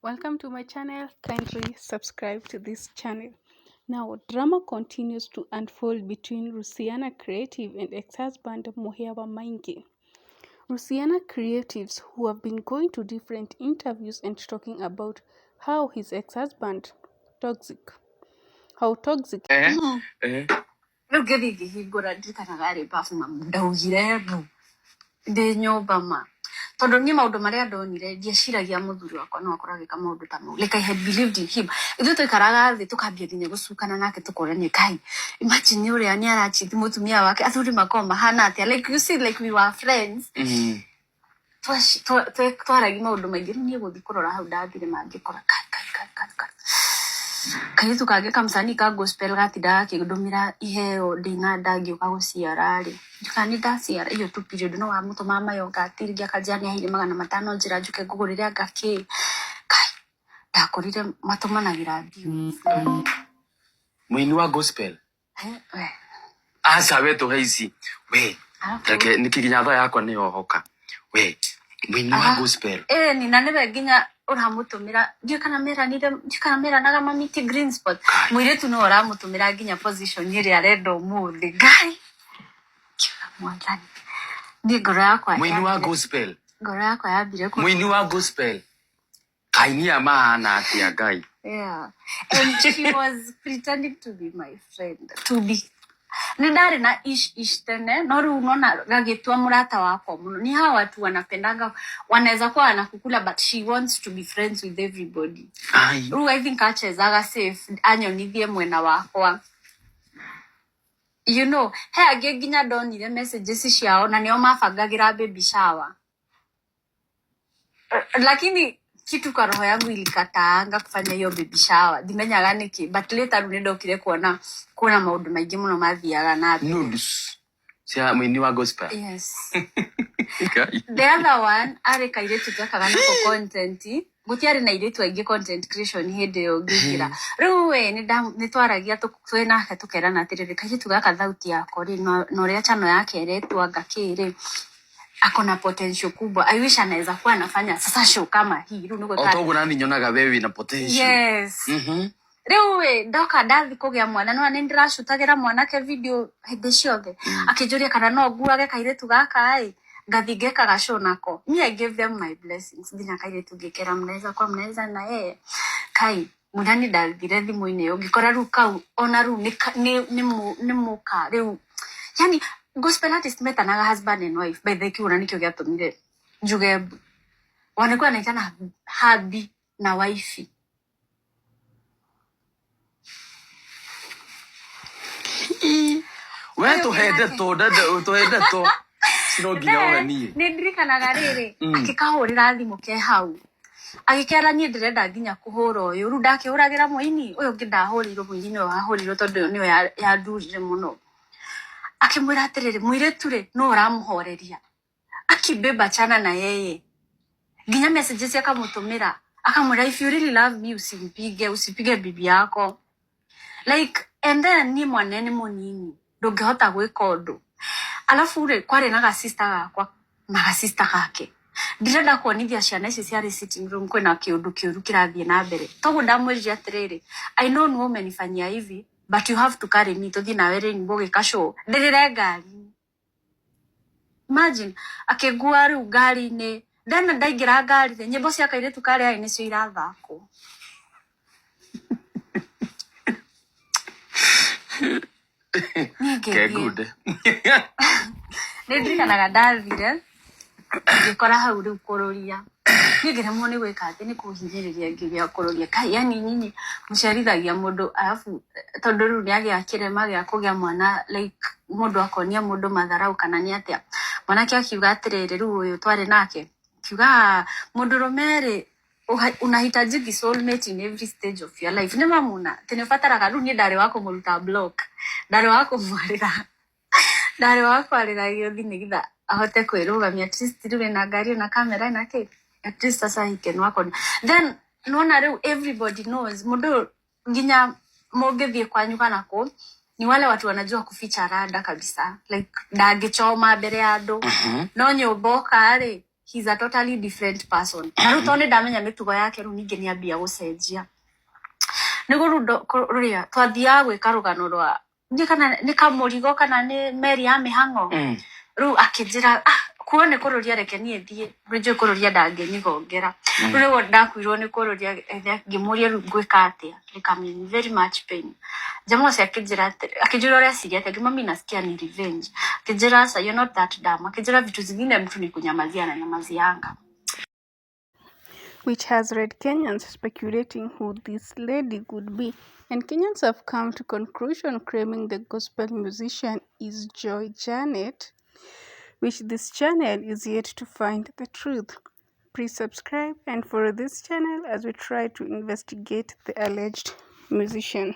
Welcome to my channel. Kindly subscribe to this channel. Now, drama continues to unfold between Rusiana Creative and ex-husband Muhewa Maingi. Rusiana Creatives, who have been going to different interviews and talking about how his ex-husband toxic, how toxic. Riu ngithi ngihingura ndirikanaga rĩ bafu ndaugire mbu ndi nyumba ma tondu ni maundu maria ndonire ndieciragia muthuri wakwa no akorwo agika maundu ta mau, like I had believed in him. Ithuĩ twaikaraga thĩ tukambia nginya gucukana nake tukoranie kai imagine uria ni arachithi mutumia wake athuri makoma mahana atia, like you see, like we were friends. Twaragi maundu maingi ni guthi kurora hau ndathire mangikora kai kairitu kage kamsani ka gospel gatinda gakindumira iheo ndina ndangiuka guciara ri ndikani ndaciara iyo tu period no wa muto mama yo ngatirgia kajani ahire 500 njira njuke ngugurire ngaki kai ndakorire matumanagira ndio muini wa gospel asa wetu heici we take nikiginya tha yakwa ni ohoka we muini wa gospel ni nanebe ginya uramutumira ndikana mera naga mamiti green spot mwiretu no uramutumira ginya position iri arendo muthi gai mwanzani ni ngoro yakwa muini wa gospel ngoro yakwa yambire ku muini wa gospel kaini amana atia gai and she was pretending to be my friend to be nindari na ish tene no ru unaona gagetwa murata wako muno ni hawa watu wanapendanga wanaweza kuwa wanakukula but she wants to be friends with everybody. I think achezaga safe anyonithie mwena wakwa, you know. He agiginya donire messages ciao na nio mabangagira baby shower, lakini kitu kwa roho yangu ilikataanga kufanya hiyo baby shower ndimenyaga niki, but later ndokire kuona kuna maundu maingi muno mathiaga na nudes cia muini wa gospel. Yes. The other one are kairetu twakaga nako content gutiari na iretu aingi content creation hindi yo ngigira riu we ni twaragia twena ka tukerana atiriri kairetu gaka thauti yako ri no ria chano yake iretu agakiri akona potential kubwa. I wish anaweza kuwa anafanya sasa show kama hii. Riu niko tata otogo nani nyonaga wewe na potential. Yes. Riu we ndoka ndathi kugia mwana no nindirashutagira mwanake video hindi ciothe akijuria kana no nguage kairetu gaka ai ngathi ngekaga show nako. Me, I gave them my blessings. Nginya kairetu ngikera mnaweza na yeye kai mudani ndathire thimu-ini yo ngikora ru kau ona ru ni muka riu yani gospel artist metanaga husband and wife by the kiuna nikyo giatumire njuge wanakuwa naitana hubby na wife. we tuhende to sino ginya wani nindirikanaga riri akikahurira thimu ke hau agikera nie ndirenda nginya kuhura uyu ru ndakihuragira muini uyu ngindahurirwo muini no ahurirwo tondu niyo ya ndurire muno akimwira atiriri mwiretu ri no uramuhoreria akibeba chana na yeye nginya messages akamutumira akamwira if you really love me usipige bibi yako like, and then ni mwanene munini ndungihota gwika undu alafu ri kwari na sister gakwa na sister gake ndirenda kuonithia ciana ici ciari sitting room kwina kiundu kiuru kirathie na mbere togo ndamwirije atiriri I know no umenifanyia hivi but you have to carry me to thina were ni boge kasho ndirire ngari. Imagine akegua riu ngari ni ndana ndaigira ngari the nyimbo cia kairetu kari ai nicio irathako ke good ndirikanaga ndathire ngikora hau riu kururia ngiremwo ni gwika ati ni kuhinyiriria ngiria kururia kai yani nyinyi muciarithagia mundu alafu tondu riu ni agia kirema gia kugia mwana like mundu akonia mundu matharau kana ni atia mwanake akiuga atiriri riu uyu twari nake kiuga mundu romere unahitaji soulmate in every stage of your life. Nema muna tenefatara riu ni ndari wako muruta block ndari wako mwarira ndari wako arira yo thinigiza ahote kwirugamia at least riu na ngari na camera na ke at least sasa he can work on then nona riu everybody knows mundu nginya mogethie kwanyuka nako ni wale watu wanajua kuficha rada kabisa like ndangechoma mbere ya andu no nyumboka ri he's a totally different person. Na rĩu tondũ ndamenya mĩtugo yake rĩu ningĩ nĩambia gũcenjia. Nĩguo rĩu twathiaga gwĩka rũgano rwa kana nĩ Kamũrigo kana nĩ Mary ya Mĩhang'o. Rĩu akĩnjĩra kuo nĩ kũrũria reke niĩ thiĩ rĩu kũrũria ndangĩnyigongera. Rĩu ndakwirwo nĩ kũrũria ngĩmũria rĩu ngwĩka atĩa becoming very much pain. Jamaa ũcio akĩnjĩra ũrĩa ciria atĩ ngĩmwambia nasikia ni revenge. Akĩnjĩra aca you're not that dumb. Akĩnjĩra vitu zingine mtu ni kunyamazia na nyamazianga. Which has led Kenyans speculating who this lady could be. And Kenyans have come to conclusion claiming the gospel musician is Joy Janet, which this channel is yet to find the truth. Please subscribe and follow this channel as we try to investigate the alleged musician.